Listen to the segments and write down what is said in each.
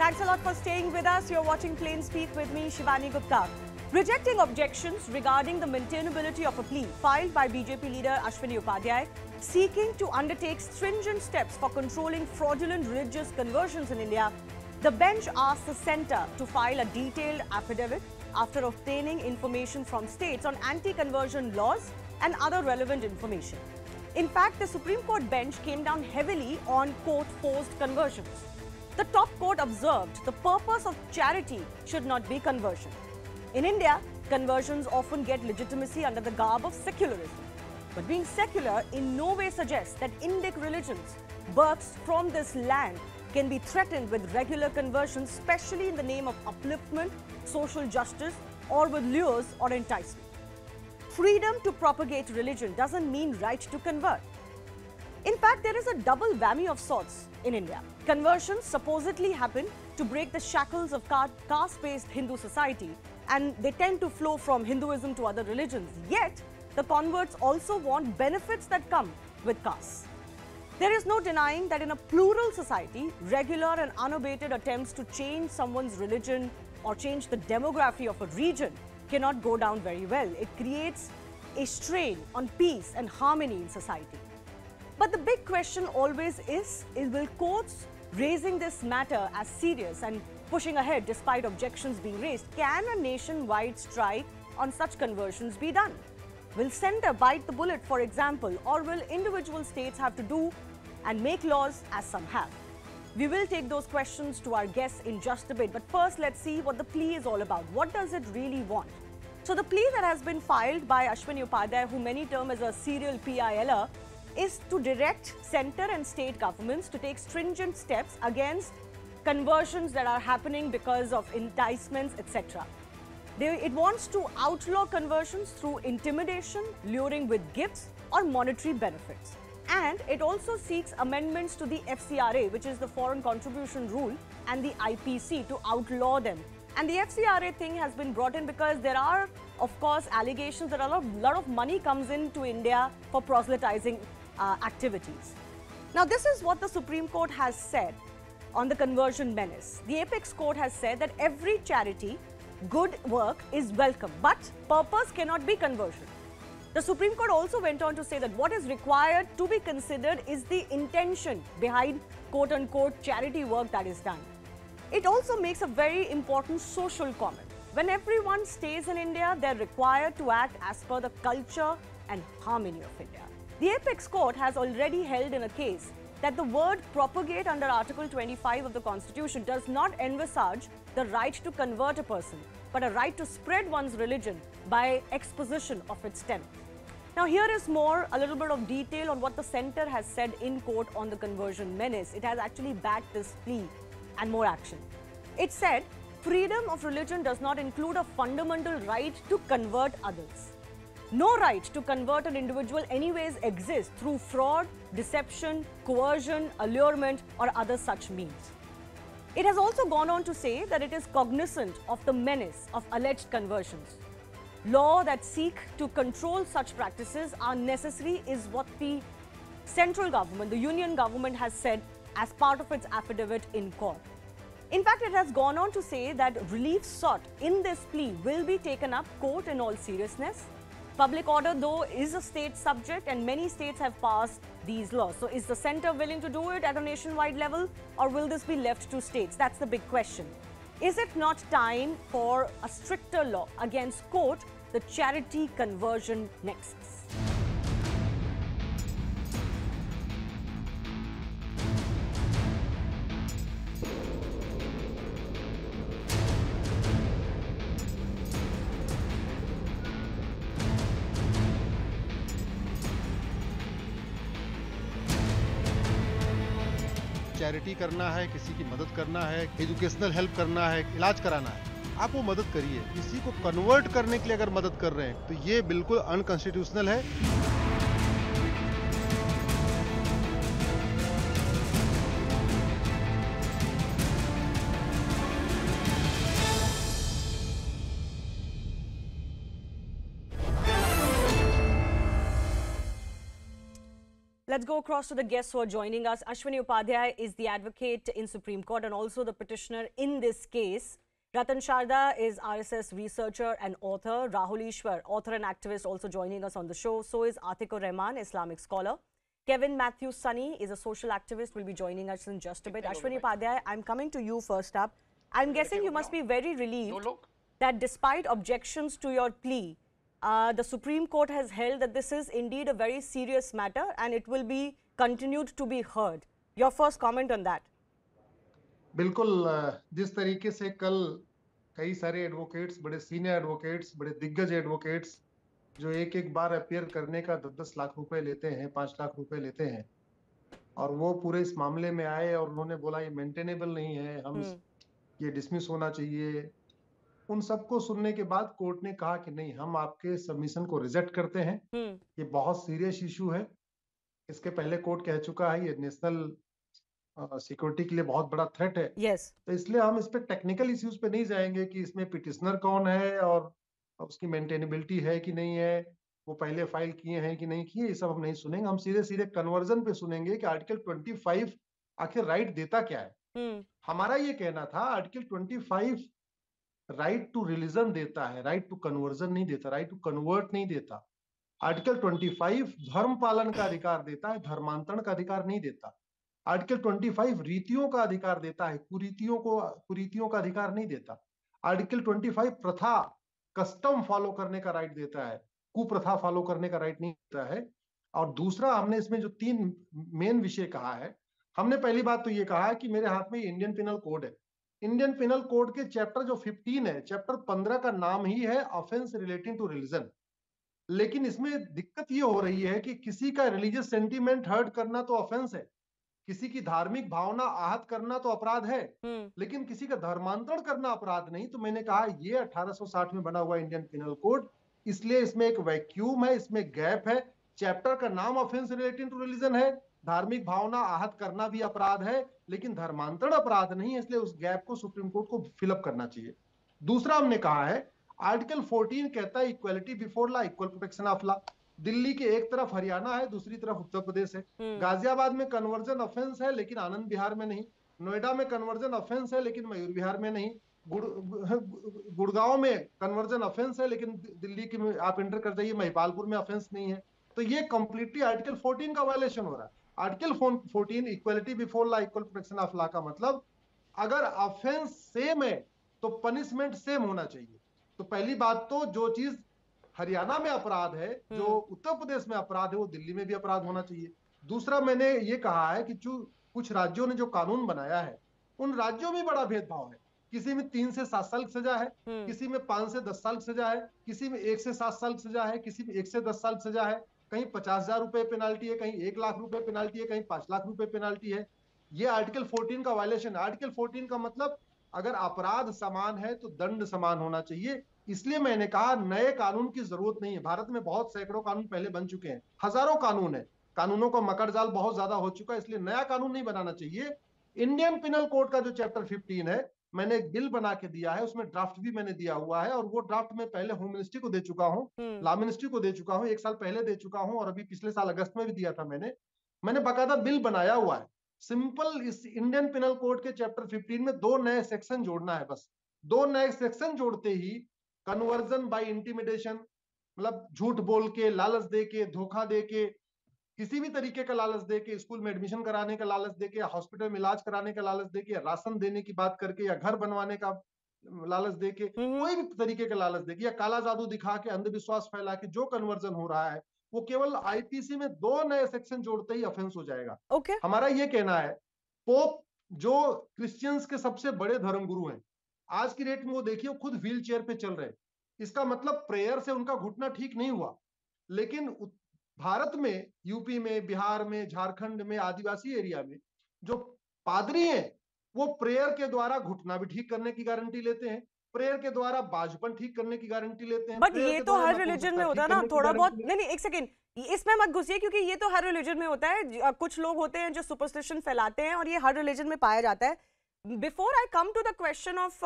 Thanks a lot for staying with us. You're watching Plain Speak with me, Shivani Gupta. Rejecting objections regarding the maintainability of a plea filed by BJP leader Ashwini Upadhyay, seeking to undertake stringent steps for controlling fraudulent religious conversions in India, the bench asked the centre to file a detailed affidavit after obtaining information from states on anti-conversion laws and other relevant information. In fact, the Supreme Court bench came down heavily on court-forced conversions. The top court observed the purpose of charity should not be conversion. In India, conversions often get legitimacy under the garb of secularism. But being secular in no way suggests that Indic religions, births from this land, can be threatened with regular conversions, especially in the name of upliftment, social justice, or with lures or enticement. Freedom to propagate religion doesn't mean right to convert. In fact, there is a double whammy of sorts in India. Conversions supposedly happen to break the shackles of caste-based Hindu society, and they tend to flow from Hinduism to other religions. Yet, the converts also want benefits that come with caste. There is no denying that in a plural society, regular and unabated attempts to change someone's religion or change the demography of a region cannot go down very well. It creates a strain on peace and harmony in society. But the big question always is will courts raising this matter as serious and pushing ahead despite objections being raised? Can a nationwide strike on such conversions be done? Will centre bite the bullet, for example, or will individual states have to do and make laws as some have? We will take those questions to our guests in just a bit. But first, let's see what the plea is all about. What does it really want? So the plea that has been filed by Ashwini Upadhyay, who many term as a serial PILer, is to direct centre and state governments to take stringent steps against conversions that are happening because of enticements, etc. It wants to outlaw conversions through intimidation, luring with gifts or monetary benefits. And it also seeks amendments to the FCRA, which is the Foreign Contribution Rule, and the IPC to outlaw them. And the FCRA thing has been brought in because there are, of course, allegations that a lot of money comes into India for proselytizing activities. Now, this is what the Supreme Court has said on the conversion menace. The apex court has said that every charity, good work is welcome, but purpose cannot be conversion. The Supreme Court also went on to say that what is required to be considered is the intention behind quote-unquote charity work that is done. It also makes a very important social comment. When everyone stays in India, they're required to act as per the culture and harmony of India. The apex court has already held in a case that the word propagate under Article 25 of the Constitution does not envisage the right to convert a person, but a right to spread one's religion by exposition of its tenet. Now, here is a little bit of detail on what the centre has said in court on the conversion menace. It has actually backed this plea and more action. It said, freedom of religion does not include a fundamental right to convert others. No right to convert an individual anyways exists through fraud, deception, coercion, allurement, or other such means. It has also gone on to say that it is cognizant of the menace of alleged conversions. Law that seek to control such practices are necessary is what the central government, the union government, has said as part of its affidavit in court. In fact, it has gone on to say that relief sought in this plea will be taken up court in all seriousness. Public order, though, is a state subject and many states have passed these laws. So is the centre willing to do it at a nationwide level, or will this be left to states? That's the big question. Is it not time for a stricter law against, quote, the charity conversion nexus? Charity करना है, किसी की मदद करना है, educational help करना है, इलाज कराना है, आप वो मदद करिए। किसी को कन्वर्ट करने के लिए अगर मदद कर रहे हैं तो ये बिल्कुल अनकॉन्स्टिट्यूशनल है। Let's go across to the guests who are joining us. Ashwini Upadhyay is the advocate in Supreme Court and also the petitioner in this case. Ratan Sharda is RSS researcher and author. Rahul Ishwar, author and activist, also joining us on the show. So is Atikur Rahman, Islamic scholar. Kevin Matthew Sunny is a social activist, will be joining us in just a bit. Ashwini Upadhyay, I'm coming to you first up. I'm guessing you must be very relieved that despite objections to your plea, the Supreme Court has held that this is indeed a very serious matter and it will be continued to be heard. Your first comment on that? बिल्कुल, जिस तरीके से कल कई सारे advocates, बड़े senior advocates, बड़े दिग्गज एडवोकेट्स जो एक बार अपीयर करने का 10-10 लाख रुपए लेते हैं, 5 लाख रुपए लेते हैं, और वो पूरे इस मामले में आए और उन्होंने बोला ये मेंटेनेबल नहीं है, हम ये डिसमिस होना चाहिए। उन सबको सुनने के बाद कोर्ट ने कहा कि नहीं, हम आपके सबमिशन को रिजेक्ट करते हैं, ये बहुत सीरियस इशू है। इसके पहले कोर्ट कह चुका है ये नेशनल सिक्योरिटी के लिए बहुत बड़ा थ्रेट है। तो इसलिए हम इस पे टेक्निकल इश्यूज पे नहीं जाएंगे कि इसमें पिटिशनर कौन है और उसकी मेंटेनेबिलिटी है कि नहीं है, वो पहले फाइल किए हैं कि नहीं किए, ये सब हम नहीं सुनेंगे। हम सीधे कन्वर्जन पे सुनेंगे कि आर्टिकल 25 आखिर राइट देता क्या है। हमारा ये कहना था आर्टिकल 25 राइट टू रिलीजन देता है, राइट टू कन्वर्जन नहीं देता, राइट टू कन्वर्ट नहीं देता। आर्टिकल 25 धर्म पालन का अधिकार देता है, धर्मांतरण का अधिकार नहीं देता। आर्टिकल 25 रीतियों का अधिकार देता है, कुरीतियों का अधिकार नहीं देता। आर्टिकल 25 प्रथा, कस्टम फॉलो करने का राइट देता है, कुप्रथा फॉलो करने का राइट नहीं देता है। और दूसरा, हमने इसमें जो 3 मेन विषय कहा है, हमने पहली बात तो ये कहा है कि मेरे हाथ में इंडियन पिनल कोड है। इंडियन पिनल कोड के चैप्टर जो 15 है, चैप्टर 15 का नाम ही है ऑफेंस रिलेटिंग टू रिलीजन। लेकिन इसमें दिक्कत ये हो रही है कि किसी का रिलीजियस सेंटीमेंट हर्ट करना तो ऑफेंस है, किसी की धार्मिक भावना आहत करना तो अपराध है, लेकिन किसी का धर्मांतरण करना अपराध नहीं। तो मैंने कहा ये 1860 में बना हुआ इंडियन पिनल कोड, इसलिए इसमें एक वैक्यूम है, इसमें गैप है। चैप्टर का नाम ऑफेंस रिलेटिंग टू रिलीजन है, धार्मिक भावना आहत करना भी अपराध है, लेकिन धर्मांतरण अपराध नहीं है, इसलिए उस गैप को सुप्रीम कोर्ट को फिलअप करना चाहिए। दूसरा, हमने कहा है आर्टिकल 14 कहता है equality before law, equal protection of law. Delhi के एक तरफ हरियाणा है, दूसरी तरफ उत्तर प्रदेश है। गाजियाबाद में कन्वर्जन ऑफेंस है लेकिन आनंद बिहार में नहीं। नोएडा में कन्वर्जन ऑफेंस है लेकिन मयूर बिहार में नहीं। गुड़गांव में कन्वर्जन ऑफेंस है लेकिन दिल्ली की आप एंटर कर जाइए, महिपालपुर में ऑफेंस नहीं है। तो ये कंप्लीटली आर्टिकल 14 का वायलेशन हो रहा है। Article 14 equality before law, equal protection of law का मतलब अगर ऑफेंस सेम है तो पनिशमेंट सेम होना चाहिए। तो पहली बात तो जो चीज हरियाणा में अपराध है, जो उत्तर प्रदेश में अपराध है, वो दिल्ली में भी अपराध होना चाहिए। दूसरा, मैंने ये कहा है कि जो कुछ राज्यों ने जो कानून बनाया है, उन राज्यों में बड़ा भेदभाव है। किसी में 3 से 7 साल की सजा है, किसी में 5 से 10 साल की सजा है, किसी में 1 से 7 साल की सजा है, किसी में 1 से 10 साल की सजा है, कहीं 50,000 रुपए पेनाल्टी है, कहीं 1 लाख रुपए पेनाल्टी है, कहीं 5 लाख रुपए पेनाल्टी है। ये आर्टिकल 14 का वायलेशन है। आर्टिकल 14 का मतलब अगर अपराध समान है तो दंड समान होना चाहिए। इसलिए मैंने कहा नए कानून की जरूरत नहीं है। भारत में बहुत सैकड़ों कानून पहले बन चुके हैं, हजारों कानून है, कानूनों का मकड़जाल बहुत ज्यादा हो चुका है, इसलिए नया कानून नहीं बनाना चाहिए। इंडियन पिनल कोड का जो चैप्टर 15 है, मैंने एक बिल बना के दिया है, उसमें ड्राफ्ट भी मैंने दिया हुआ है, और वो ड्राफ्ट मैं पहले होम मिनिस्ट्री को दे चुका हूँ, लॉ मिनिस्ट्री को दे चुका हूँ, 1 साल पहले दे चुका हूँ, और अभी पिछले साल अगस्त में भी दिया था। मैंने बाकायदा बिल बनाया हुआ है। सिंपल इस इंडियन पिनल कोड के चैप्टर 15 में 2 नए सेक्शन जोड़ना है, बस 2 नए सेक्शन जोड़ते ही कन्वर्जन बाय इंटिमिडेशन, मतलब झूठ बोल के, लालच दे के, धोखा दे के, किसी भी तरीके का लालच दे के, स्कूल में एडमिशन कराने का लालच दे के, हॉस्पिटल में इलाज कराने का लालच दे के, या राशन देने की बात करके, या घर बनवाने का लालच दे के, कोई भी तरीके का लालच दे के, या काला जादू दिखा के, अंधविश्वास फैला के जो कन्वर्जन हो रहा है, वो केवल आईपीसी में 2 नए सेक्शन जोड़ते ही ऑफेंस हो जाएगा। हमारा ये कहना है, पोप जो क्रिश्चियंस के सबसे बड़े धर्मगुरु हैं, आज की डेट में वो देखिए खुद व्हील चेयर पे चल रहे। इसका मतलब प्रेयर से उनका घुटना ठीक नहीं हुआ। लेकिन भारत में, यूपी में, बिहार में, झारखंड में, आदिवासी एरिया में जो पादरी हैं, वो प्रेयर के द्वारा घुटना भी ठीक करने की गारंटी लेते हैं, प्रेयर के द्वारा बाजपन ठीक करने की गारंटी लेते हैं। बट ये तो हर रिलीजन में होता है ना, थोड़ा बहुत। नहीं, एक सेकेंड, इसमें मत घुसिए, क्योंकि ये तो हर रिलीजन में होता है। कुछ लोग होते हैं जो सुपरस्टिशन फैलाते हैं, और ये हर रिलीजन में पाया जाता है। Before I come to the question of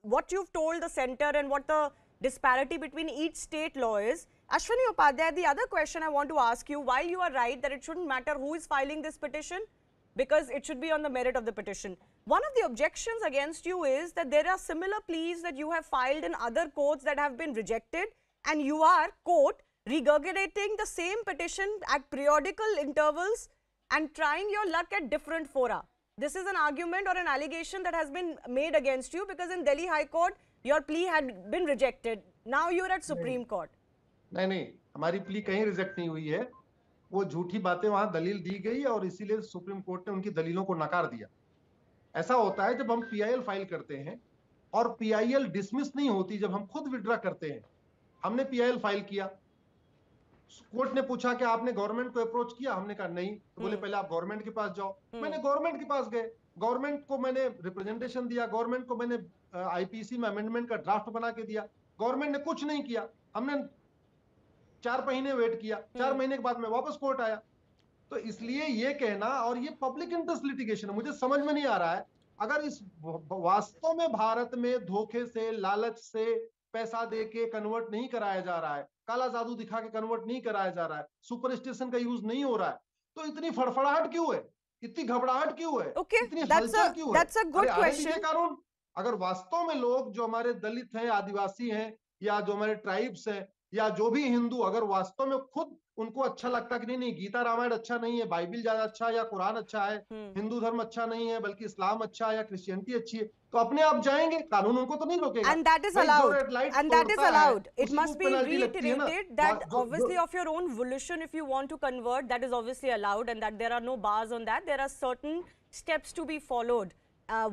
what you've told the center and what the disparity between each state law is, Ashwini Upadhyay, the other question I want to ask you, while you are right that it shouldn't matter who is filing this petition, because it should be on the merit of the petition. One of the objections against you is that there are similar pleas that you have filed in other courts that have been rejected, and you are, quote, regurgitating the same petition at periodical intervals and trying your luck at different fora. This is an argument or an allegation that has been made against you because in Delhi High Court, your plea had been rejected. Now you are at Supreme Court. नहीं, हमारी plea कहीं reject नहीं हुई है। वो झूठी बातें वहां दलील दी गई और इसीलिए सुप्रीम कोर्ट ने उनकी दलीलों को नकार दिया। ऐसा होता है जब हम पीआईएल फाइल करते हैं और पीआईएल डिसमिस नहीं होती जब हम खुद विड्रा करते हैं। हमने पीआईएल फाइल किया, कोर्ट ने पूछा कि आपने गवर्नमेंट को अप्रोच किया, हमने कहा नहीं, तो बोले पहले आप गवर्नमेंट के पास जाओ। मैंने गवर्नमेंट के पास गए, गवर्नमेंट को मैंने रिप्रेजेंटेशन दिया, गवर्नमेंट को मैंने आईपीसी में अमेंडमेंट का ड्राफ्ट बना के दिया, गवर्नमेंट ने कुछ नहीं किया। हमने 4 महीने वेट किया, 4 महीने के बाद में वापस कोर्ट आया। तो इसलिए ये कहना, और ये पब्लिक इंटरेस्ट लिटिगेशन, मुझे समझ में नहीं आ रहा है, अगर इस वास्तव में भारत में धोखे से, लालच से पैसा दे के कन्वर्ट नहीं कराया जा रहा है, काला जादू दिखा के कन्वर्ट नहीं कराया जा रहा है, सुपरस्टिशन का यूज नहीं हो रहा है, तो इतनी फड़फड़ाहट क्यों है, इतनी घबराहट क्यों है, इतनी हलचल क्यों है? That's a good question. कानून, अगर वास्तव में लोग जो हमारे दलित हैं, आदिवासी हैं, या जो हमारे ट्राइब्स हैं, या जो भी हिंदू, अगर वास्तव में खुद उनको अच्छा लगता है कि नहीं गीता रामायण अच्छा नहीं है, बाइबिल ज्यादा अच्छा है, या कुरान अच्छा है, हिंदू धर्म अच्छा नहीं है बल्कि इस्लाम अच्छा है, या क्रिश्चियनिटी अच्छी है, तो अपने आप जाएंगे, कानून उनको तो नहीं रोकेगा। And that is allowed. And that is allowed. It must be reiterated that obviously of your own volition, if you want to convert, that is obviously allowed, and that there are no bars on that. There are certain steps to be followed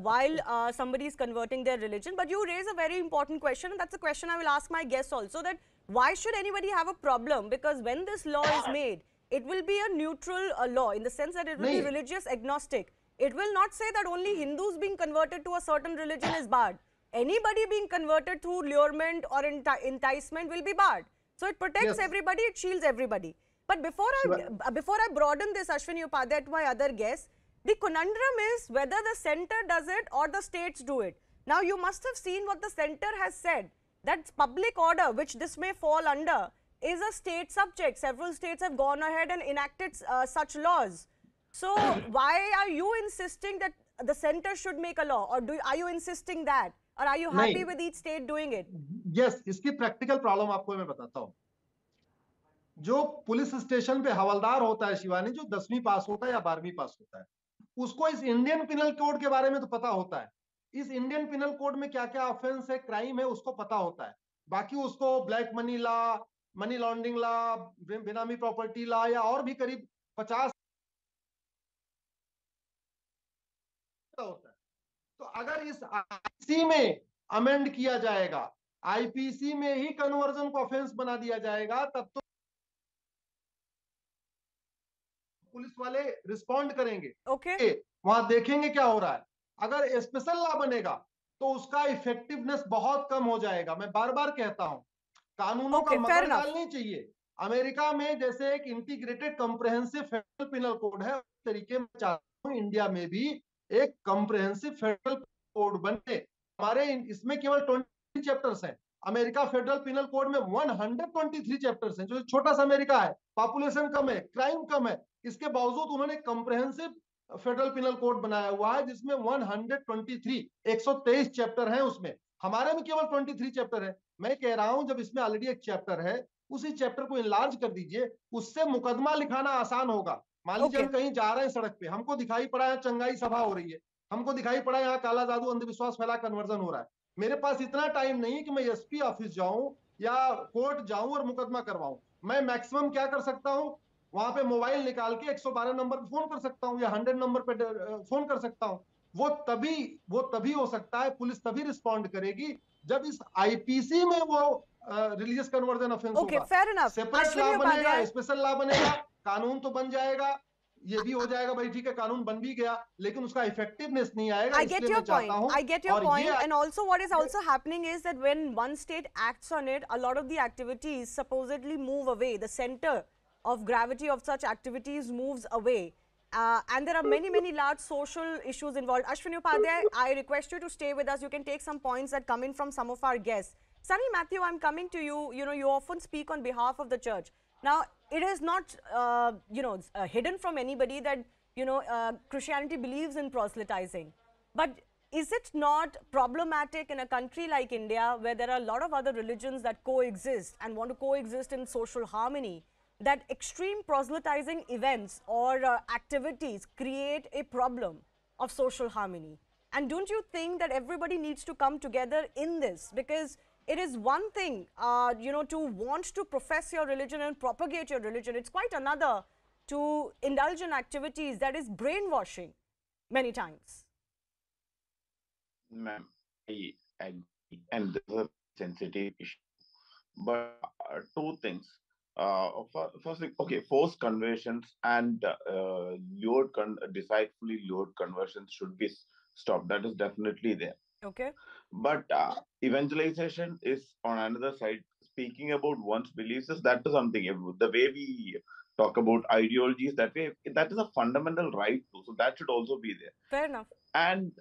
while somebody is converting their religion. But you raise a very important question, and that's a question I will ask my guests also, that why should anybody have a problem? Because when this law is made, it will be a neutral law in the sense that it will be religious agnostic. It will not say that only Hindus being converted to a certain religion is barred. Anybody being converted through lurement or enticement will be barred. So it protects everybody, it shields everybody. But before I broaden this, Ashwini Upadhyay, to my other guests, the conundrum is whether the center does it or the states do it. Now you must have seen what the center has said, that public order, which this may fall under, is a state subject. Several states have gone ahead and enacted such laws. So why are you insisting that the center should make a law, or are you insisting that, or are you happy with each state doing it? Yes, इसकी practical problem आपको मैं बताता हूँ। जो police station पे हवलदार होता है शिवानी, जो 10वीं पास होता है या 12वीं पास होता है, उसको इस इंडियन पिनल कोड के बारे में तो पता होता है। इस इंडियन पिनल कोड में क्या क्या ऑफेंस है, क्राइम है, उसको पता होता है। बाकी उसको black money law, money laundering law, बेनामी प्रॉपर्टी लॉ, या और भी करीब 50 होता है। तो अगर इस आईपीसी में अमेंड किया जाएगा, आईपीसी में ही कन्वर्जन को ऑफेंस बना दिया जाएगा, तब तो पुलिस वाले रिस्पॉन्ड करेंगे। वहां देखेंगे क्या हो रहा है। अगर स्पेशल लॉ बनेगा तो उसका इफेक्टिवनेस बहुत कम हो जाएगा। मैं बार बार कहता हूं, कानूनों का मगर जाल नहीं चाहिए। अमेरिका में जैसे एक integrated comprehensive federal penal code है, उस तरीके में चाहता हूं इंडिया में भी एक कॉम्प्रिहेंसिव फेडरल कोड बने। हमारे इसमें केवल 20 चैप्टर्स हैं, अमेरिका फेडरल पिनल कोड में 123 चैप्टर्स हैं। जो छोटा सा अमेरिका है, पॉपुलेशन कम है, क्राइम कम है, इसके बावजूद उन्होंने कॉम्प्रिहेंसिव फेडरल पिनल कोड बनाया हुआ है जिसमें 123 चैप्टर हैं। उसमें हमारे में केवल 23 चैप्टर है। मैं कह रहा हूं जब इसमें ऑलरेडी एक चैप्टर है, उसी चैप्टर को इनलार्ज कर दीजिए, उससे मुकदमा लिखाना आसान होगा। मान लीजिए हम कहीं जा रहे हैं सड़क पे, हमको दिखाई पड़ा है चंगाई सभा हो रही है, हमको दिखाई पड़ा है यहाँ काला जादू अंधविश्वास फैला कन्वर्जन हो रहा है। मेरे पास इतना टाइम नहीं है कि मैं एसपी ऑफिस जाऊं या कोर्ट जाऊं और मुकदमा करवाऊं। मैं मैक्सिमम क्या कर सकता हूं, वहां पे मोबाइल निकाल के 112 नंबर पे फोन कर सकता हूं या 100 नंबर पे फोन कर सकता हूं। वो तभी हो सकता है, पुलिस तभी रिस्पॉन्ड करेगी जब इस आईपीसी में वो रिलीजियस कन्वर्जन ऑफेंस होगा। सेपरेट लॉ बनेगा, स्पेशल लॉ बनेगा, कानून तो बन जाएगा, ये भी हो जाएगा, भाई ठीक है कानून बन भी गया, लेकिन उसका इफेक्टिवनेस नहीं आएगा। I get your point. And also what is also happening is that when one state acts on it, a lot of the activities supposedly move away. The center of gravity of such activities moves away. And there are many large social issues involved. Ashwini Upadhyay, I request you to stay with us. You can take some points that come in from some of our guests. Sunny Matthew, I'm coming to you. You know, you often speak on behalf of the church. Now, it is not, hidden from anybody that, Christianity believes in proselytizing. But is it not problematic in a country like India, where there are a lot of other religions that coexist and want to coexist in social harmony, that extreme proselytizing events or activities create a problem of social harmony? And don't you think that everybody needs to come together in this? Because it is one thing, to want to profess your religion and propagate your religion. It's quite another to indulge in activities that is brainwashing many times. Ma'am, I agree, and this is a sensitive issue. But two things. First thing, okay, forced conversions and deceitfully lured conversions should be stopped. That is definitely there. Okay. But evangelization is on another side. Speaking about one's beliefs, that is something. The way we talk about ideologies, that is a fundamental right too. So that should also be there. Fair enough. And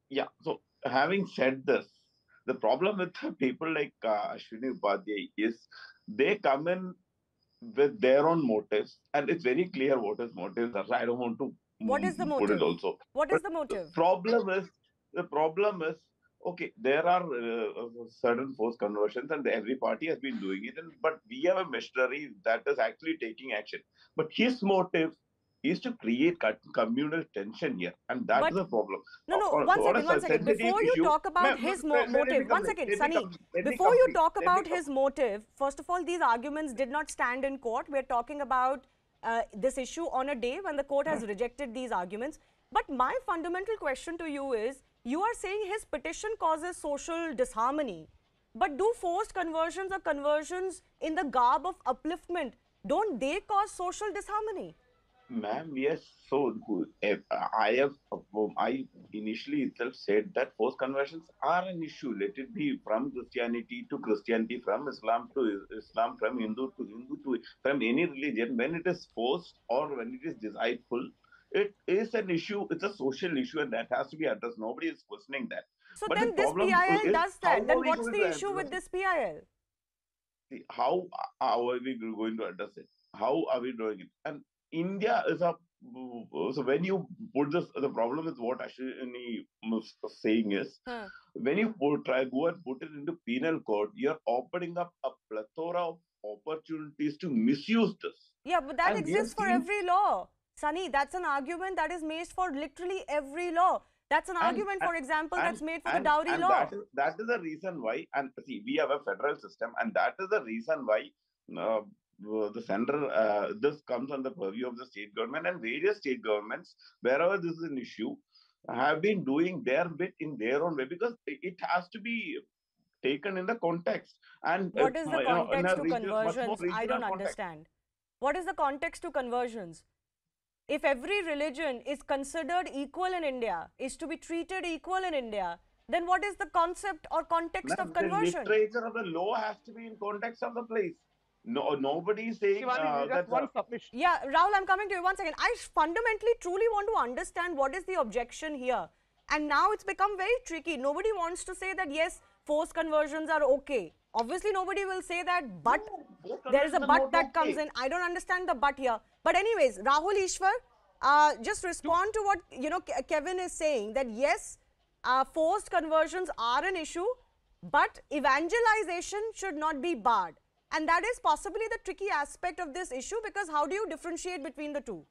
yeah, so having said this, the problem with people like Ashwini Upadhyay is they come in with their own motives, and it's very clear what his motives are. So I don't want to What is the put motive? it also. What is the motive? The problem is, okay, there are certain forced conversions, and every party has been doing it, but we have a missionary that is actually taking action. But his motive is to create communal tension here, and that is a problem. No, one second. Before you talk about his motive, one second, Sunny. Before you talk about his motive, first of all, these arguments did not stand in court. We're talking about this issue on a day when the court has rejected these arguments. But my fundamental question to you is, you are saying his petition causes social disharmony. But do forced conversions or conversions in the garb of upliftment, don't they cause social disharmony? Ma'am, yes, so good. I initially itself said that forced conversions are an issue. Let it be from Christianity to Christianity, from Islam to Islam, from Hindu to Hindu, from any religion. When it is forced or when it is deceitful, it is an issue. It's a social issue, and that has to be addressed. Nobody is questioning that. So but then this PIL does that. Then what's the issue with this PIL? See, how are we going to address it? How are we doing it? And India is so when you put this, the problem is what Ashwini was saying is, when you go and put it into penal code, you're opening up a plethora of opportunities to misuse this. Yeah, but that exists for every law. Sunny, that's an argument that is made for literally every law. That's an argument, for example, that's made for the dowry law. That is the reason why, and see, we have a federal system, and that is the reason why the central, this comes on the purview of the state government, and various state governments, wherever this is an issue, have been doing their bit in their own way, because it has to be taken in the context. And what is the context to conversions? I don't understand. What is the context to conversions? If every religion is considered equal in India, is to be treated equal in India, then what is the concept or context of conversion? The literature of the law has to be in context of the place. No, nobody is saying that's one submission. Yeah, Rahul, I'm coming to you. 1 second. I fundamentally, truly want to understand what is the objection here. And now it's become very tricky. Nobody wants to say that, yes, forced conversions are okay. Obviously, nobody will say that, but there is a but that comes in. I don't understand the but here. But anyways, Rahul Ishwar, just respond to what, Kevin is saying, that yes, forced conversions are an issue, but evangelization should not be barred. And that is possibly the tricky aspect of this issue, because how do you differentiate between the two?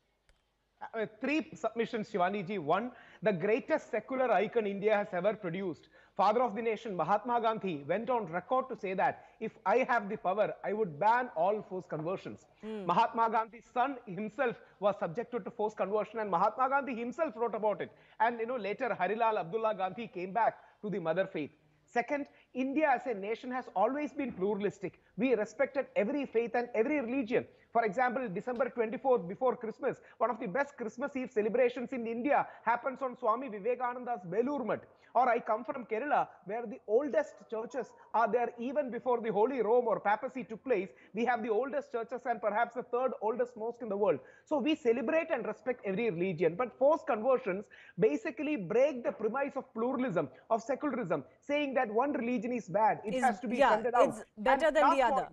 3 submissions, Shivani ji. 1, the greatest secular icon India has ever produced, father of the nation, Mahatma Gandhi, went on record to say that if I have the power, I would ban all forced conversions. Mahatma Gandhi's son himself was subjected to forced conversion, and Mahatma Gandhi himself wrote about it. And later Harilal Abdullah Gandhi came back to the mother faith. Second, India as a nation has always been pluralistic. we respected every faith and every religion. For example, December 24th, before Christmas, one of the best Christmas Eve celebrations in India happens on Swami Vivekananda's Belur Mutt. Or I come from Kerala, where the oldest churches are there even before the Holy Rome or papacy took place. We have the oldest churches and perhaps the third oldest mosque in the world. So we celebrate and respect every religion. But forced conversions basically break the premise of pluralism, of secularism, saying that one religion is bad. It has to be funded out. It's better than the other.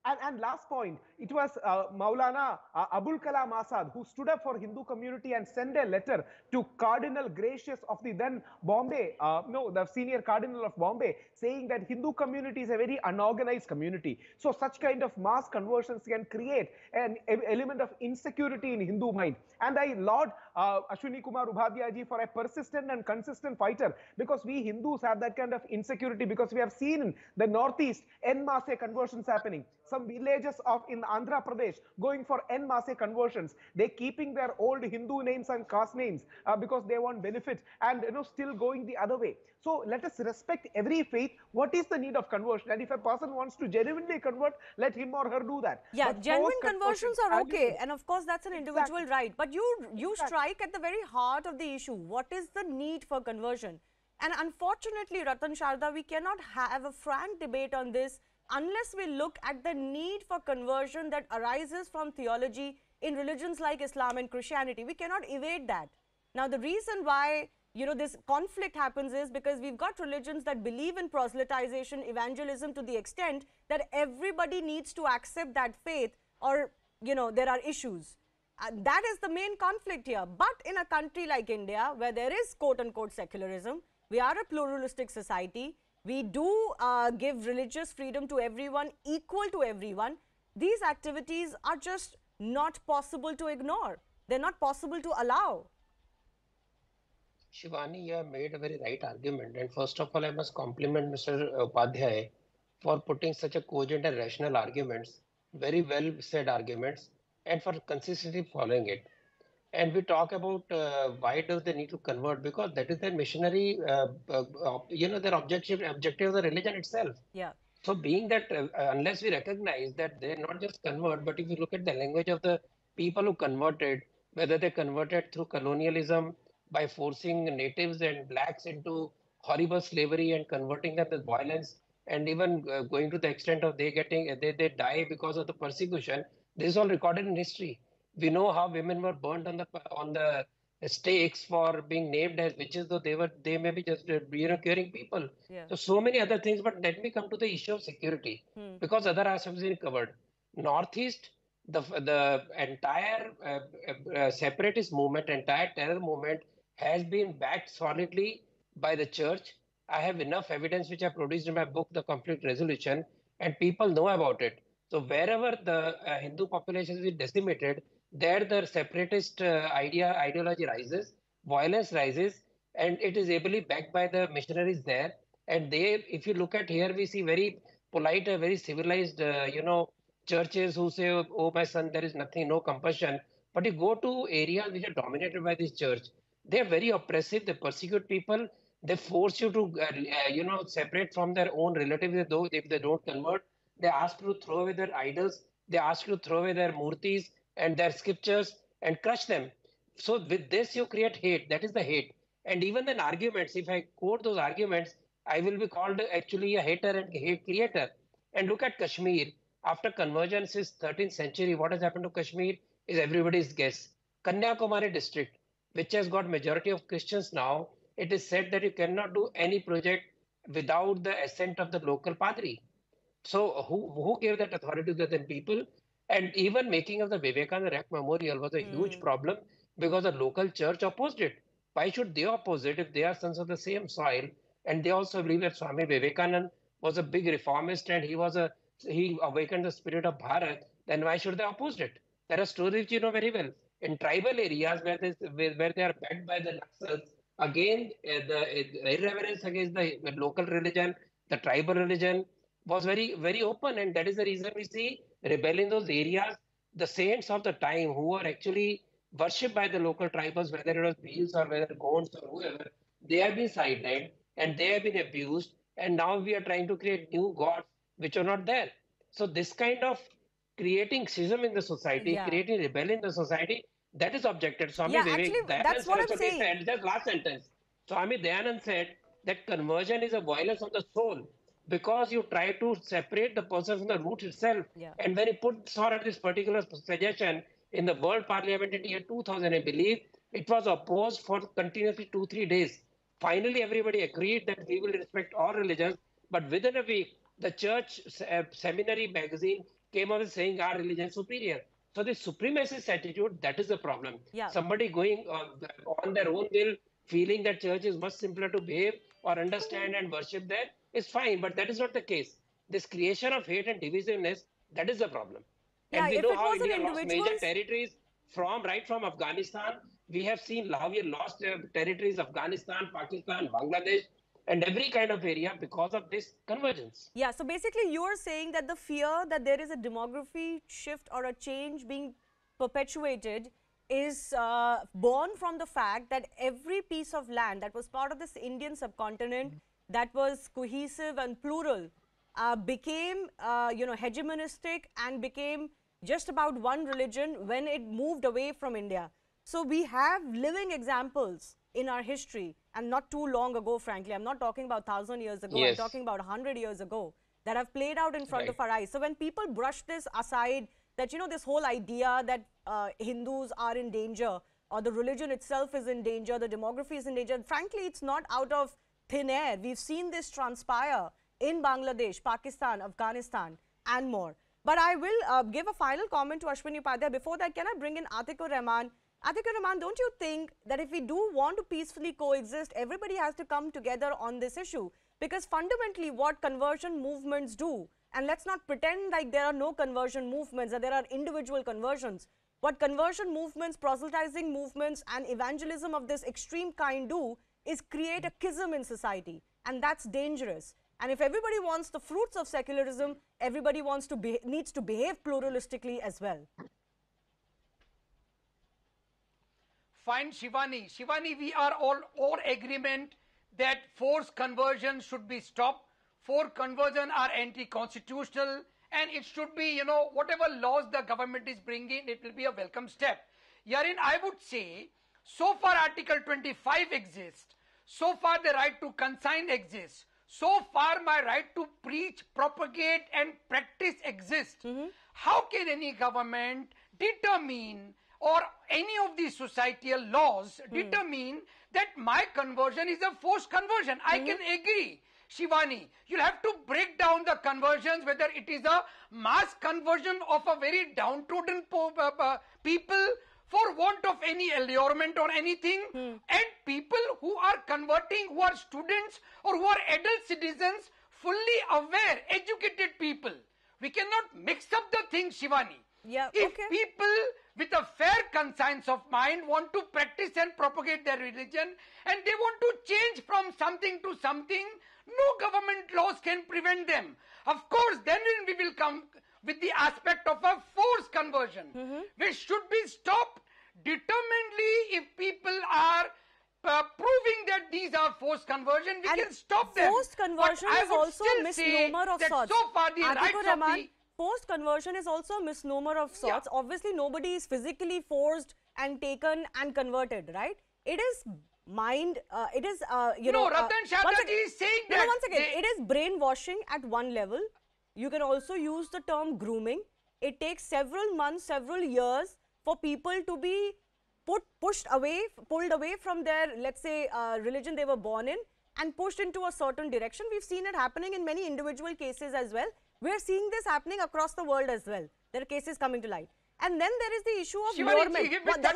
And last point, it was Maulana Abul Kalam Azad who stood up for Hindu community and sent a letter to Cardinal Gracious of the then Bombay, the senior Cardinal of Bombay, saying that Hindu community is a very unorganized community. So such kind of mass conversions can create an element of insecurity in Hindu mind. And I laud Ashwini Kumar Upadhyay ji for a persistent and consistent fighter, because we Hindus have that kind of insecurity, because we have seen in the Northeast en masse conversions happening. Some villages in Andhra Pradesh going for en masse conversions. They're keeping their old Hindu names and caste names because they want benefit, and still going the other way. So let us respect every faith. What is the need of conversion? And if a person wants to genuinely convert, let him or her do that. Yeah, but genuine conversions are okay, and of course that's an individual right. But you strike at the very heart of the issue. What is the need for conversion? And unfortunately, Ratan Sharda, we cannot have a frank debate on this unless we look at the need for conversion that arises from theology in religions like Islam and Christianity. We cannot evade that. Now, the reason why this conflict happens is because we've got religions that believe in proselytization, evangelism, to the extent that everybody needs to accept that faith, or there are issues. That is the main conflict here. But in a country like India, where there is quote-unquote secularism, we are a pluralistic society, we do give religious freedom to everyone, equal to everyone. These activities are just not possible to ignore. They're not possible to allow. Shivani, you have made a very right argument. And first of all, I must compliment Mr. Upadhyay for putting such a cogent and rational arguments, very well said arguments, and for consistently following it. And we talk about why does they need to convert, because that is their missionary, their objective of the religion itself. Yeah. So being that unless we recognize that they not just convert, but if you look at the language of the people who converted, whether they converted through colonialism by forcing natives and blacks into horrible slavery and converting them with violence, and even going to the extent of they die because of the persecution, this is all recorded in history. We know how women were burnt on the stakes for being named as witches, though they may be just curing people. Yeah. So many other things. But let me come to the issue of security, because other aspects have been covered. Northeast, the entire separatist movement, entire terror movement has been backed solidly by the church. I have enough evidence which I produced in my book, The Conflict Resolution, and people know about it. So wherever the Hindu population is decimated, there the separatist ideology rises, violence rises, and it is ably backed by the missionaries there. And they, if you look at here, we see very polite, very civilized, churches who say, "Oh, my son, there is nothing, no compulsion." But you go to areas which are dominated by this church, they are very oppressive. They persecute people. They force you to, separate from their own relatives. If they don't convert, they ask you to throw away their idols. They ask you to throw away their murtis and their scriptures and crush them. So with this, you create hate. That is the hate. And even then arguments, if I quote those arguments, I will be called actually a hater and hate creator. And look at Kashmir. After conversion since 13th century, what has happened to Kashmir is everybody's guess. Kanyakumari district, which has got majority of Christians now, it is said that you cannot do any project without the assent of the local padri. So who gave that authority to the people? And even making of the Vivekananda Rock Memorial was a huge problem because the local church opposed it. Why should they oppose it if they are sons of the same soil? And they also believe that Swami Vivekananda was a big reformist and he awakened the spirit of Bharat. Then why should they oppose it? There are stories which you know very well. In tribal areas where they are backed by the Naxals, again the irreverence against the local religion, the tribal religion was very, very open, and that is the reason we see rebel in those areas. The saints of the time who were actually worshipped by the local tribals, whether it was Beals or whether Gonds or whoever, they have been sidelined and they have been abused, and now we are trying to create new gods which are not there. So this kind of creating schism in the society, creating rebellion in the society, that is objected. Swami actually, that's what I'm saying. Said, just last sentence. Swami Dayanand said that conversion is a violence of the soul, because you try to separate the person from the root itself. And when he put forward this particular suggestion in the World Parliament in year 2000, I believe, it was opposed for continuously 2-3 days. Finally, everybody agreed that we will respect all religions. But within a week, the church seminary magazine came out saying our religion is superior. So this supremacist attitude, that is the problem. Somebody going on their own will, feeling that church is much simpler to behave or understand and worship there, is fine. But that is not the case. This creation of hate and divisiveness, that is the problem. And we know how India lost major territories right from Afghanistan. We have seen how we lost territories, Afghanistan, Pakistan, Bangladesh, and every kind of area because of this convergence. Yeah, so basically you are saying that the fear that there is a demography shift or a change being perpetuated is born from the fact that every piece of land that was part of this Indian subcontinent that was cohesive and plural became hegemonistic and became just about one religion when it moved away from India. So we have living examples in our history, and not too long ago, frankly. I'm not talking about 1,000 years ago, I'm talking about 100 years ago, that have played out in front of our eyes. So when people brush this aside, that, this whole idea that Hindus are in danger, or the religion itself is in danger, the demography is in danger, frankly, it's not out of thin air. We've seen this transpire in Bangladesh, Pakistan, Afghanistan, and more. But I will give a final comment to Ashwini Upadhyay. Before that, can I bring in Atikur Rahman? Atikur Rahman, don't you think that if we do want to peacefully coexist, everybody has to come together on this issue? Because fundamentally what conversion movements do, and let's not pretend like there are no conversion movements, that there are individual conversions. What conversion movements, proselytizing movements, and evangelism of this extreme kind do is create a schism in society, and that's dangerous. And if everybody wants the fruits of secularism, everybody needs to behave pluralistically as well. Fine, Shivani. Shivani, we are all agreement that forced conversion should be stopped. Forced conversion are anti-constitutional, and it should be, whatever laws the government is bringing, it will be a welcome step. Herein, I would say, so far Article 25 exists, so far the right to consign exists, so far my right to preach, propagate and practice exists. How can any government determine, or any of these societal laws determine that my conversion is a forced conversion? I can agree, Shivani, you'll have to break down the conversions, whether it is a mass conversion of a very downtrodden people for want of any allurement or anything, and people who are converting, who are students or who are adult citizens, fully aware, educated people. We cannot mix up the things, Shivani. If people with a fair conscience of mind want to practice and propagate their religion, and they want to change from something to something, no government laws can prevent them. Of course, then we will come with the aspect of a forced conversion, which should be stopped determinedly. If people are proving that these are forced conversion, we can stop them. Forced conversion is also a misnomer of sorts. So far the rights of the forced conversion is also a misnomer of sorts. Obviously, nobody is physically forced and taken and converted, right? It is mind, it is, No, Ratan Shahji is saying that. Once again, it is brainwashing at one level. You can also use the term grooming. It takes several months, several years for people to be pulled away from their, let's say, religion they were born in and pushed into a certain direction. We've seen it happening in many individual cases as well. We're seeing this happening across the world as well. There are cases coming to light. And then there is the issue of lurement. Then there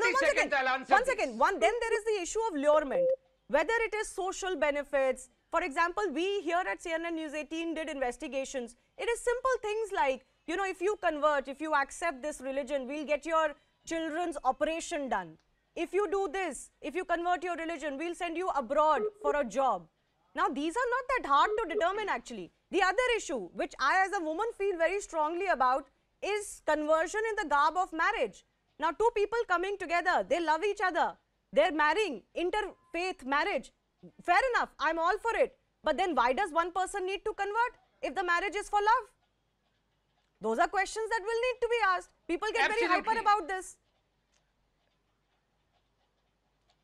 is the issue of lurement. Whether it is social benefits. For example, we here at CNN News 18 did investigations. It is simple things like, if you convert, if you accept this religion, we'll get your children's operation done. If you do this, if you convert your religion, we'll send you abroad for a job. Now, these are not that hard to determine actually. The other issue, which I as a woman feel very strongly about, is conversion in the garb of marriage. Now, two people coming together, they love each other, they're marrying, interfaith marriage. Fair enough, I'm all for it. But then why does one person need to convert if the marriage is for love? Those are questions that will need to be asked. People get very hyper about this.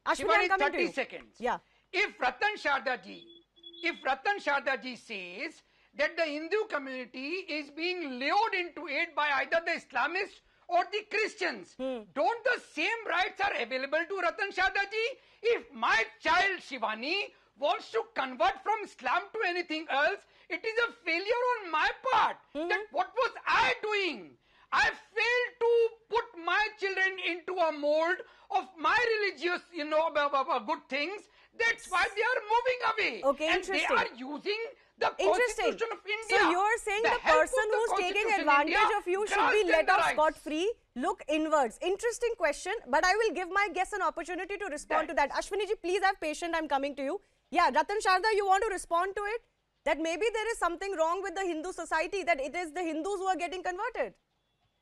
Ashwini, I'm coming to you. 30 seconds. Yeah. If Ratan Sharda ji says that the Hindu community is being lured into it by either the Islamists or the Christians, don't the same rights are available to Ratan Sharda ji? If my child Shivani wants to convert from Islam to anything else, it is a failure on my part. That what was I doing? I failed to put my children into a mold of my religious, good things. That's why they are moving away. Okay, and interesting. They are using the Constitution of India. So you're saying the person who's taking advantage of you should be let off scot-free? Look inwards. Interesting question, but I will give my guests an opportunity to respond to that. Ashwini ji, please have patience. I'm coming to you. Yeah, Ratan Sharda, you want to respond to it? That maybe there is something wrong with the Hindu society, that it is the Hindus who are getting converted.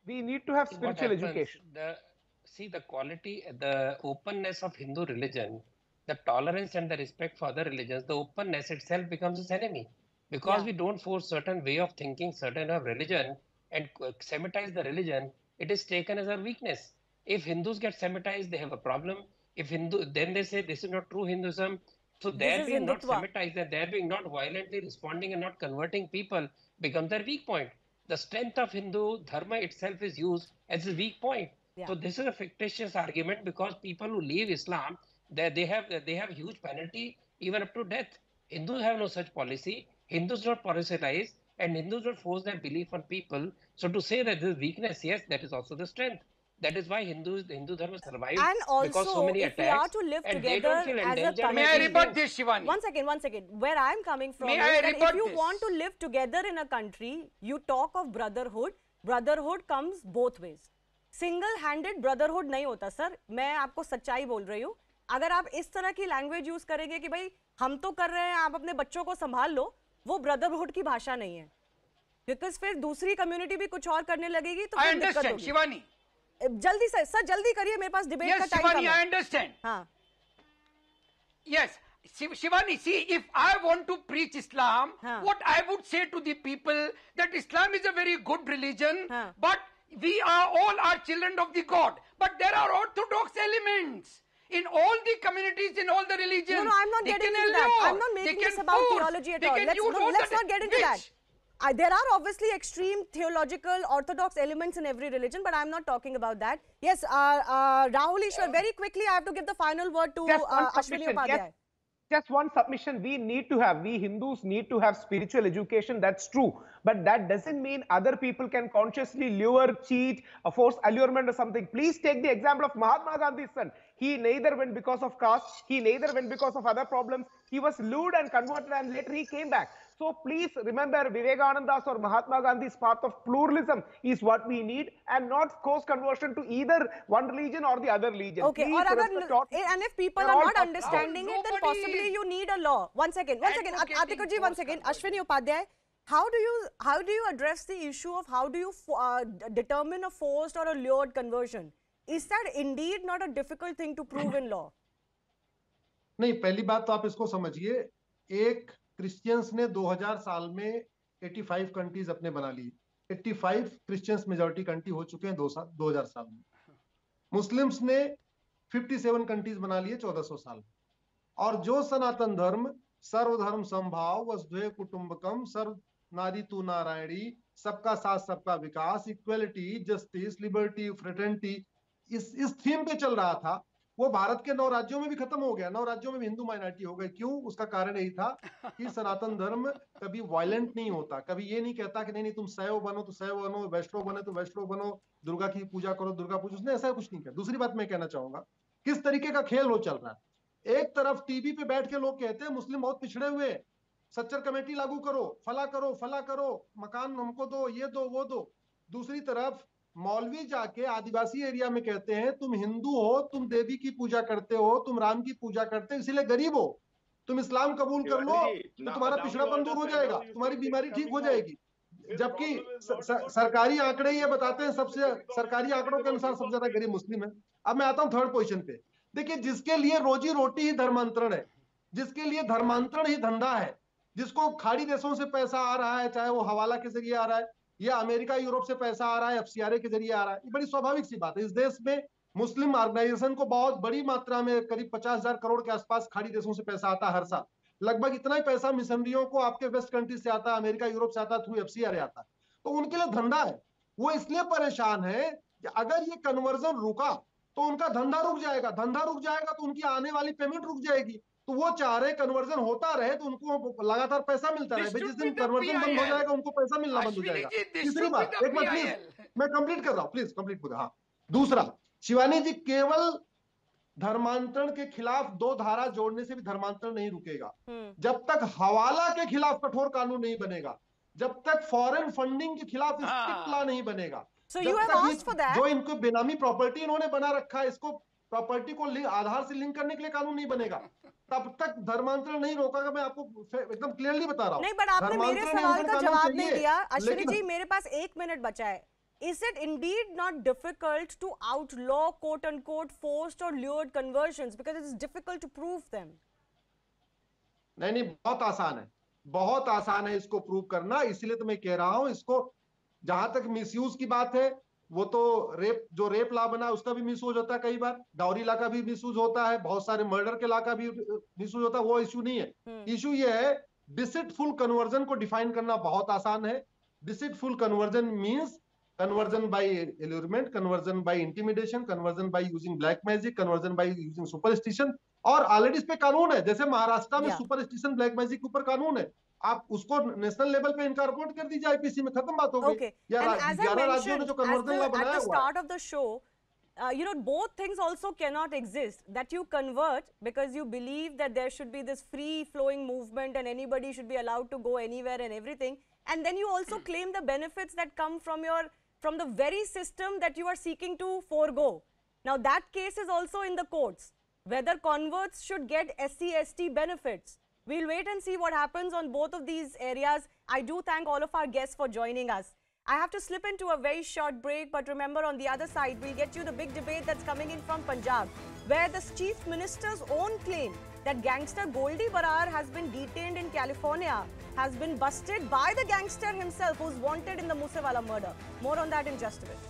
We need to have spiritual education. The quality, the openness of Hindu religion, the tolerance and the respect for other religions, the openness itself becomes its enemy. Because we don't force certain way of thinking, certain of religion, and Semitize the religion, it is taken as a weakness. If Hindus get Semitized, they have a problem. If then they say this is not true Hinduism. So their being not Semitized and their being not violently responding and not converting people becomes their weak point. The strength of Hindu Dharma itself is used as a weak point. So this is a fictitious argument because people who leave Islam, they have huge penalty even up to death. Hindus have no such policy. Hindus don't politicise and Hindus don't force their belief on people. So to say that this is weakness, yes, that is also the strength. That is why Hindu Dharma survives. And also, because so many if attacks, we are to live together as a country. May I rebut this, Shivani? One second. Where I'm coming from is that if you want to live together in a country, you talk of brotherhood. Brotherhood comes both ways. Single-handed brotherhood नहीं होता sir. मैं आपको सच्चाई बोल रही हूँ. अगर आप इस तरह की लैंग्वेज यूज करेंगे कि भाई हम तो कर रहे हैं, आप अपने बच्चों को संभाल लो, वो ब्रदरहुड की भाषा नहीं है. बिकॉज फिर दूसरी कम्युनिटी भी कुछ और करने लगेगी तो फिर दिक्कत होगी. शिवानी, जल्दी से सर जल्दी करिए, मेरे पास डिबेट का टाइम कम है. I understand. हाँ. Yes, Shivani, see, if I want to preach Islam, what I would say to the people that Islam is a very good religion, but we are all children of the God. But there are orthodox elements in all the communities, in all the religions. No, I'm not getting into that. I'm not making this about theology at all. Let's not get into that. There are obviously extreme theological orthodox elements in every religion, but I'm not talking about that. Yes, Rahul Ishwar, very quickly, I have to give the final word to Ashwini Upadhyay. Just one submission. We Hindus need to have spiritual education. That's true. But that doesn't mean other people can consciously lure, cheat, force allurement or something. Please take the example of Mahatma Gandhi's son. He neither went because of caste, he neither went because of other problems. He was lured and converted and later he came back. So please remember Vivekananda's or Mahatma Gandhi's path of pluralism is what we need and not force conversion to either one religion or the other religion. Okay, and if people are not understanding it, then possibly you need a law. One second. Atikar ji, 1 second. Ashwini Upadhyay, how do you address the issue of how do you determine a forced or a lured conversion? Is that indeed not a difficult thing to prove in law? नहीं, पहली बात तो आप इसको समझिए, एक Christians ने 2000 साल में 85 कंट्रीज अपने बना ली. 85 क्रिश्चियंस मेजॉरिटी कंट्री हो चुके हैं 2000 साल में. मुस्लिम्स ने 57 कंट्रीज बना लिए 1400 साल. और जो सनातन धर्म सर्वधर्म समभाव वसुधैव कुटुंबकम सर्व नारी तू नारायणी सबका साथ सबका विकास इक्वलिटी जस्टिस लिबर्टी फ्रेटर्निटी इस थीम पे चल रहा था, वो भारत के 9 राज्यों में भी खत्म हो गया. 9 राज्यों में भी हिंदू माइनॉरिटी हो गई. क्यों? उसका कारण यही था कि सनातन धर्म कभी वायलेंट नहीं होता, कभी ये नहीं कहता कि नहीं तुम शैव बनो तो शैव बनो, वैष्णव बने तो वैष्णव बनो, दुर्गा की पूजा करो दुर्गा पूजा. उसने ऐसा कुछ नहीं किया. दूसरी बात मैं कहना चाहूंगा, किस तरीके का खेल वो चल रहा है. एक तरफ टीवी पे बैठ के लोग कहते हैं मुस्लिम बहुत पिछड़े हुए, सच्चर कमेटी लागू करो, फला करो, मकान हमको दो, ये दो वो दो. दूसरी तरफ मौलवी जाके आदिवासी एरिया में कहते हैं तुम हिंदू हो, तुम देवी की पूजा करते हो, तुम राम की पूजा करते हो, इसीलिए गरीब हो, तुम इस्लाम कबूल कर लो तो तुम्हारा पिछड़ापन दूर हो जाएगा, तुम्हारी बीमारी ठीक हो जाएगी. जबकि सरकारी आंकड़े ये बताते हैं सबसे सरकारी आंकड़ों के अनुसार सबसे ज्यादा गरीब मुस्लिम है. अब मैं आता हूं थर्ड पोजीशन पे. देखिए, जिसके लिए रोजी रोटी ही धर्मांतरण है, जिसके लिए धर्मांतरण ही धंधा है, जिसको खाड़ी देशों से पैसा आ रहा है, चाहे वो हवाला के जरिए आ रहा है, या अमेरिका यूरोप से पैसा आ रहा है, FCRA के जरिए आ रहा है, ये बड़ी स्वाभाविक सी बात है। इस देश में मुस्लिम ऑर्गेनाइजेशन को बहुत बड़ी मात्रा में करीब 50,000 करोड़ के आसपास खाड़ी देशों से पैसा आता है हर साल। लगभग इतना ही पैसा मिशनरियों को आपके वेस्ट कंट्री से आता है, अमेरिका यूरोप से आता है, थ्रू FCRA आता है। तो उनके लिए धंधा है। वो इसलिए परेशान है कि अगर ये कन्वर्जन रुका तो उनका धंधा रुक जाएगा, धंधा रुक जाएगा तो उनकी आने वाली पेमेंट रुक जाएगी। तो वो चाह रहे कन्वर्जन होता रहे तो उनको लगातार पैसा मिलता रहे। जिस दिन कन्वर्जन बंद हो जाएगा उनको पैसा मिलना बंद हो जाएगा। तीसरी बात, एक बार प्लीज मैं कंप्लीट कर रहा हूं, प्लीज कंप्लीट कर। हाँ, दूसरा, शिवानी जी, केवल धर्मांतरण के खिलाफ 2 धारा जोड़ने से भी धर्मांतरण नहीं रुकेगा। जब तक हवाला के खिलाफ कठोर कानून नहीं बनेगा, जब तक फॉरेन फंडिंग के खिलाफ स्ट्रिक्ट लॉ नहीं बनेगा, जो इनको बेनामी प्रॉपर्टी इन्होंने बना रखा है, इसको प्रॉपर्टी को आधार से लिंक करने के लिए कानून नहीं बनेगा, तब तक धर्मांतरण नहीं रोका। मैं आपको एकदम क्लियरली बता रहा हूं। नहीं, बट आपने मेरे सवाल का जवाब नहीं दिया। अश्विनी जी, मेरे पास 1 मिनट बचा है। Is it indeed not difficult to outlaw quote unquote forced or lured conversions because it is difficult to prove them? नहीं, बहुत आसान है, बहुत आसान है इसको प्रूव करना। इसलिए तो मैं कह रहा हूं, इसको जहां तक मिसयूज की बात है, वो तो जो रेप लॉ बना उसका भी मिसयूज होता है कई बार, डाउरी लॉ का भी मिसयूज होता है, बहुत सारे मर्डर के लॉ का भी मिसयूज होता है। वो इश्यू नहीं है। इश्यू ये है, डिसीटफुल कन्वर्जन को डिफाइन करना बहुत आसान है। Deceitful conversion means conversion by allurement, conversion by intimidation, conversion by using black magic, conversion by using superstition। और ऑलरेडी इस पे कानून है, जैसे महाराष्ट्र में सुपरस्टिशन ब्लैक मैजिक के ऊपर कानून है, आप उसको नेशनल लेवल पे इनकॉर्पोरेट कर दीजिए IPC में, खत्म बात हो गई। या 11 राज्यों ने जो कन्वर्जन लॉ बनाया हुआ है। Start of the show, both things also cannot exist, that you convert because you believe that there should be this free flowing movement and anybody should be allowed to go anywhere and everything, and then you also claim the benefits that come from the very system that you are seeking to forego. Now that case is also in the courts, whether converts should get SC/ST benefits. We'll wait and see what happens on both of these areas. I do thank all of our guests for joining us. I have to slip into a very short break, but remember, on the other side, we'll get you the big debate that's coming in from Punjab, where the Chief Minister's own claim that gangster Goldie Barar has been detained in California has been busted by the gangster himself, who's wanted in the Moosewala murder. More on that in just a bit.